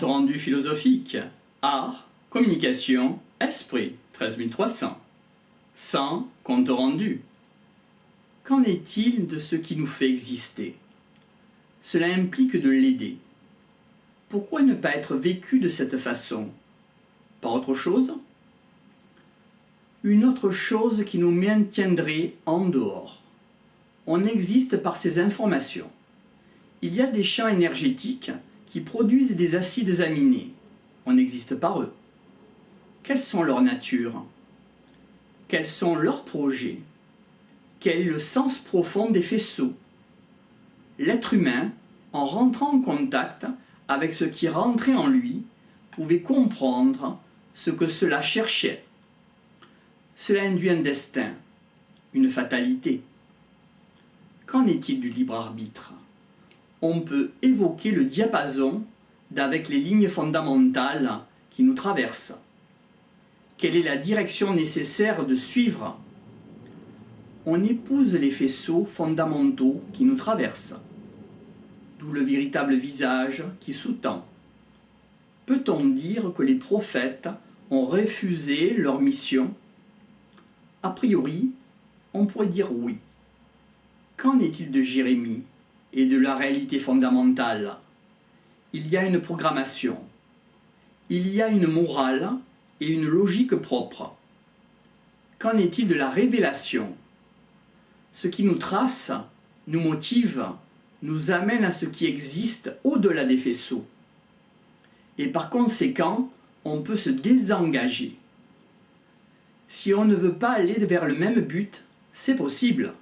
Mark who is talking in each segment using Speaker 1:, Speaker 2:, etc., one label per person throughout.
Speaker 1: Compte rendu philosophique, art, communication, esprit, 13 300. Sans compte rendu. Qu'en est-il de ce qui nous fait exister? Cela implique de l'aider. Pourquoi ne pas être vécu de cette façon? Par autre chose? Une autre chose qui nous maintiendrait en dehors. On existe par ces informations. Il y a des champs énergétiques qui produisent des acides aminés. On existe par eux. Quelles sont leurs natures? Quels sont leurs projets? Quel est le sens profond des faisceaux? L'être humain, en rentrant en contact avec ce qui rentrait en lui, pouvait comprendre ce que cela cherchait. Cela induit un destin, une fatalité. Qu'en est-il du libre arbitre? On peut évoquer le diapason d'avec les lignes fondamentales qui nous traversent. Quelle est la direction nécessaire de suivre? On épouse les faisceaux fondamentaux qui nous traversent, d'où le véritable visage qui sous-tend. Peut-on dire que les prophètes ont refusé leur mission? A priori, on pourrait dire oui. Qu'en est-il de Jérémie et de la réalité fondamentale? Il y a une programmation, il y a une morale et une logique propre. Qu'en est-il de la révélation? Ce qui nous trace, nous motive, nous amène à ce qui existe au-delà des faisceaux. Et par conséquent, on peut se désengager. Si on ne veut pas aller vers le même but, c'est possible.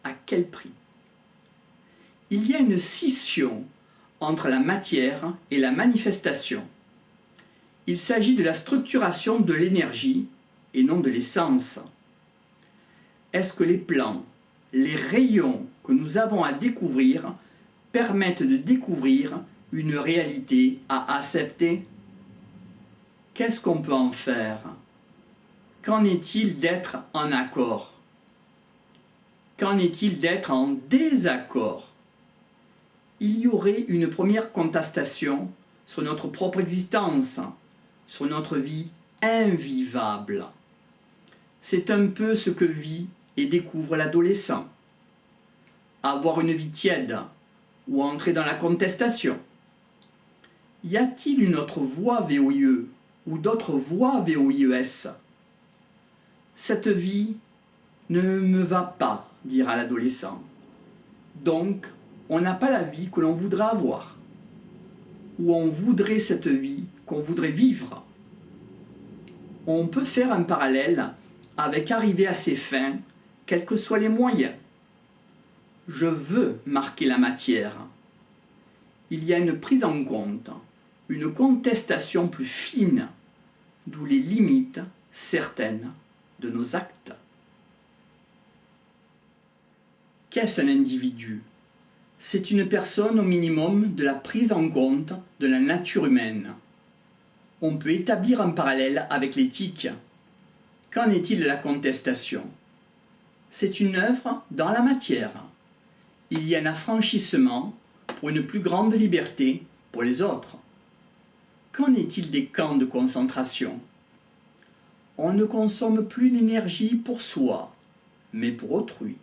Speaker 1: À quel prix? Il y a une scission entre la matière et la manifestation. Il s'agit de la structuration de l'énergie et non de l'essence. Est-ce que les plans, les rayons que nous avons à découvrir permettent de découvrir une réalité à accepter? Qu'est-ce qu'on peut en faire? Qu'en est-il d'être en accord? Qu'en est-il d'être en désaccord? Il y aurait une première contestation sur notre propre existence, sur notre vie invivable. C'est un peu ce que vit et découvre l'adolescent. Avoir une vie tiède ou entrer dans la contestation. Y a-t-il une autre voie VOIE ou d'autres voies VOIES? Cette vie ne me va pas, dira l'adolescent. Donc, on n'a pas la vie que l'on voudrait avoir. Ou on voudrait cette vie qu'on voudrait vivre. On peut faire un parallèle avec arriver à ses fins, quels que soient les moyens. Je veux marquer la matière. Il y a une prise en compte, une contestation plus fine, d'où les limites certaines de nos actes. Qu'est-ce un individu? C'est une personne au minimum de la prise en compte de la nature humaine. On peut établir un parallèle avec l'éthique. Qu'en est-il de la contestation? C'est une œuvre dans la matière. Il y a un affranchissement pour une plus grande liberté pour les autres. Qu'en est-il des camps de concentration? On ne consomme plus d'énergie pour soi, mais pour autrui.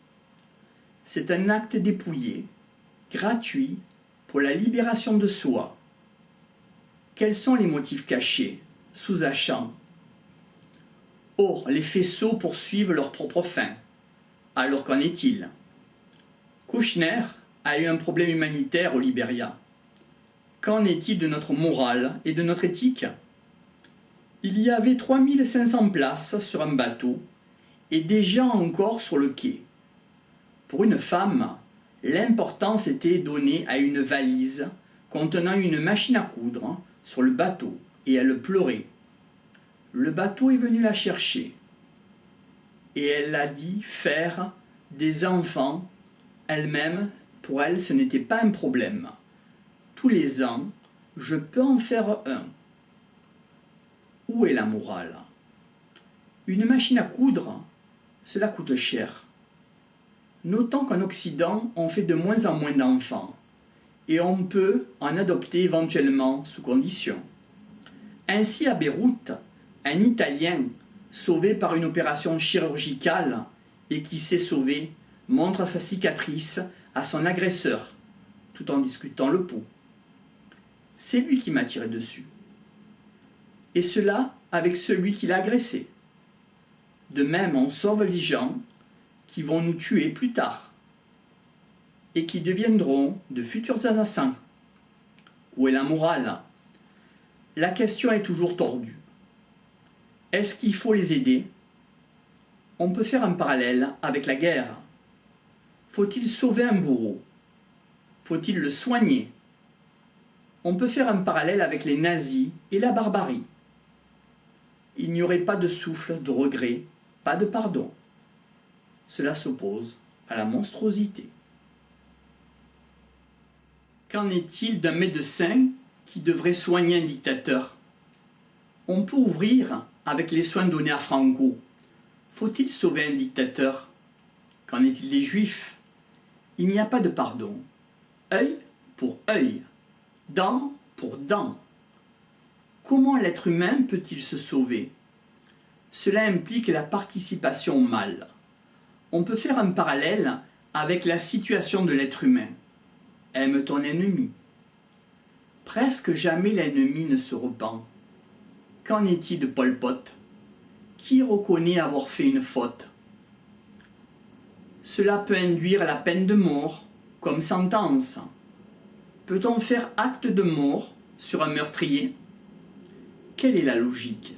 Speaker 1: C'est un acte dépouillé, gratuit, pour la libération de soi. Quels sont les motifs cachés, sous-jacents? Or, les faisceaux poursuivent leur propre fin. Alors qu'en est-il? Kouchner a eu un problème humanitaire au Libéria. Qu'en est-il de notre morale et de notre éthique? Il y avait 3500 places sur un bateau et des gens encore sur le quai. Pour une femme, l'importance était donnée à une valise contenant une machine à coudre sur le bateau et elle pleurait. Le bateau est venu la chercher et elle a dit faire des enfants elle-même. Pour elle, ce n'était pas un problème. Tous les ans, je peux en faire un. Où est la morale? Une machine à coudre, cela coûte cher. Notons qu'en Occident, on fait de moins en moins d'enfants. et on peut en adopter éventuellement sous condition. Ainsi à Beyrouth, un Italien sauvé par une opération chirurgicale et qui s'est sauvé montre sa cicatrice à son agresseur tout en discutant le pouls. C'est lui qui m'a tiré dessus. Et cela avec celui qui l'a agressé. De même, on sauve les gens qui vont nous tuer plus tard et qui deviendront de futurs assassins. Où est la morale? La question est toujours tordue. Est-ce qu'il faut les aider? On peut faire un parallèle avec la guerre. Faut-il sauver un bourreau? Faut-il le soigner? On peut faire un parallèle avec les nazis et la barbarie. Il n'y aurait pas de souffle de regret, pas de pardon. Cela s'oppose à la monstruosité. Qu'en est-il d'un médecin qui devrait soigner un dictateur? On peut ouvrir avec les soins donnés à Franco. Faut-il sauver un dictateur? Qu'en est-il des Juifs? Il n'y a pas de pardon. Œil pour œil, dent pour dent. Comment l'être humain peut-il se sauver? Cela implique la participation au mal. On peut faire un parallèle avec la situation de l'être humain. Aime ton ennemi. Presque jamais l'ennemi ne se repent. Qu'en est-il de Pol Pot? Qui reconnaît avoir fait une faute? Cela peut induire la peine de mort comme sentence. Peut-on faire acte de mort sur un meurtrier? Quelle est la logique?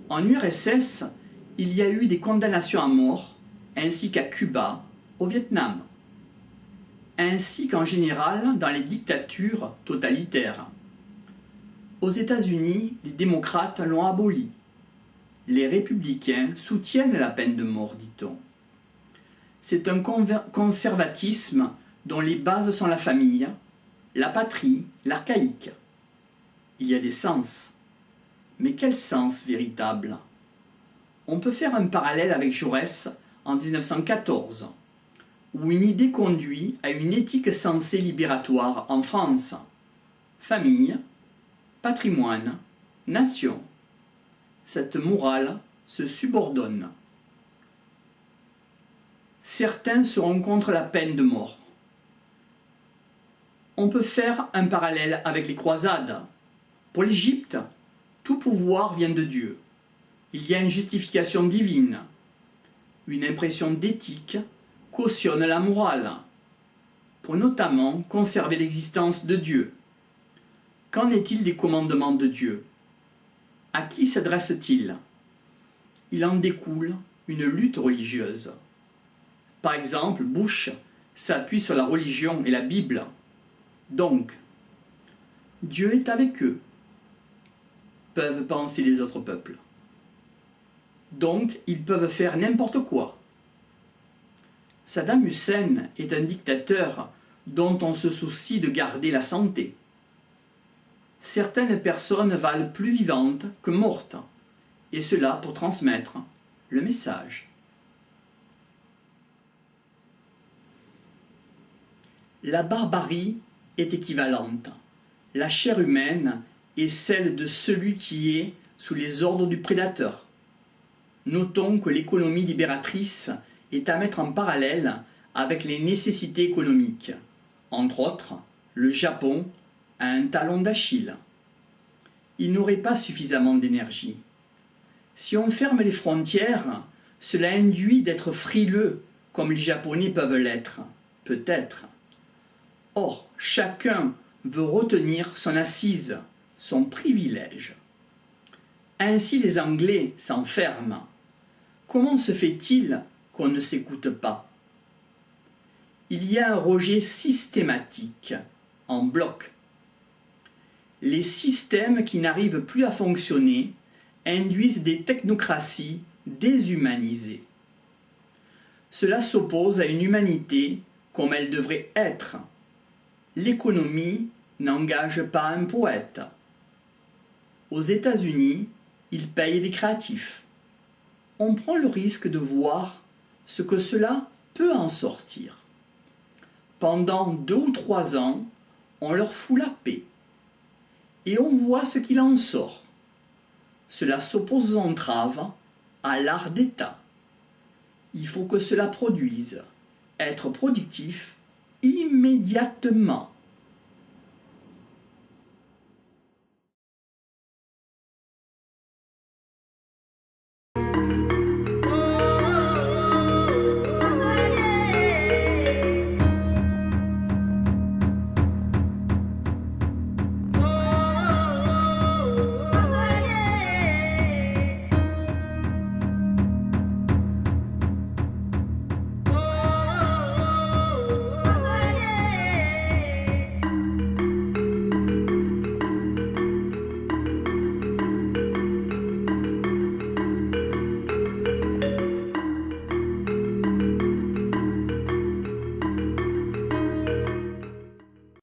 Speaker 1: En URSS, il y a eu des condamnations à mort, ainsi qu'à Cuba, au Vietnam, ainsi qu'en général dans les dictatures totalitaires. Aux États-Unis, les démocrates l'ont aboli. Les républicains soutiennent la peine de mort, dit-on. C'est un conservatisme dont les bases sont la famille, la patrie, l'archaïque. Il y a des sens. Mais quel sens véritable? On peut faire un parallèle avec Jaurès en 1914, où une idée conduit à une éthique censée libératoire en France. Famille, patrimoine, nation. Cette morale se subordonne. Certains seront contre la peine de mort. On peut faire un parallèle avec les croisades. Pour l'Égypte, tout pouvoir vient de Dieu. Il y a une justification divine. Une impression d'éthique cautionne la morale, pour notamment conserver l'existence de Dieu. Qu'en est-il des commandements de Dieu? À qui s'adresse-t-il? Il en découle une lutte religieuse. Par exemple, Bush s'appuie sur la religion et la Bible. Donc, Dieu est avec eux, peuvent penser les autres peuples. Donc, ils peuvent faire n'importe quoi. Saddam Hussein est un dictateur dont on se soucie de garder la santé. Certaines personnes valent plus vivantes que mortes, et cela pour transmettre le message. La barbarie est équivalente. La chair humaine est celle de celui qui est sous les ordres du prédateur. Notons que l'économie libératrice est à mettre en parallèle avec les nécessités économiques. Entre autres, le Japon a un talon d'Achille. Il n'aurait pas suffisamment d'énergie. Si on ferme les frontières, cela induit d'être frileux, comme les Japonais peuvent l'être, peut-être. Or, chacun veut retenir son assise, son privilège. Ainsi les Anglais s'enferment. Comment se fait-il qu'on ne s'écoute pas? Il y a un rejet systématique, en bloc. Les systèmes qui n'arrivent plus à fonctionner induisent des technocraties déshumanisées. Cela s'oppose à une humanité comme elle devrait être. L'économie n'engage pas un poète. Aux États-Unis, ils payent des créatifs. On prend le risque de voir ce que cela peut en sortir. Pendant 2 ou 3 ans, on leur fout la paix. Et on voit ce qu'il en sort. Cela s'oppose aux entraves à l'art d'État. Il faut que cela produise, être productif immédiatement.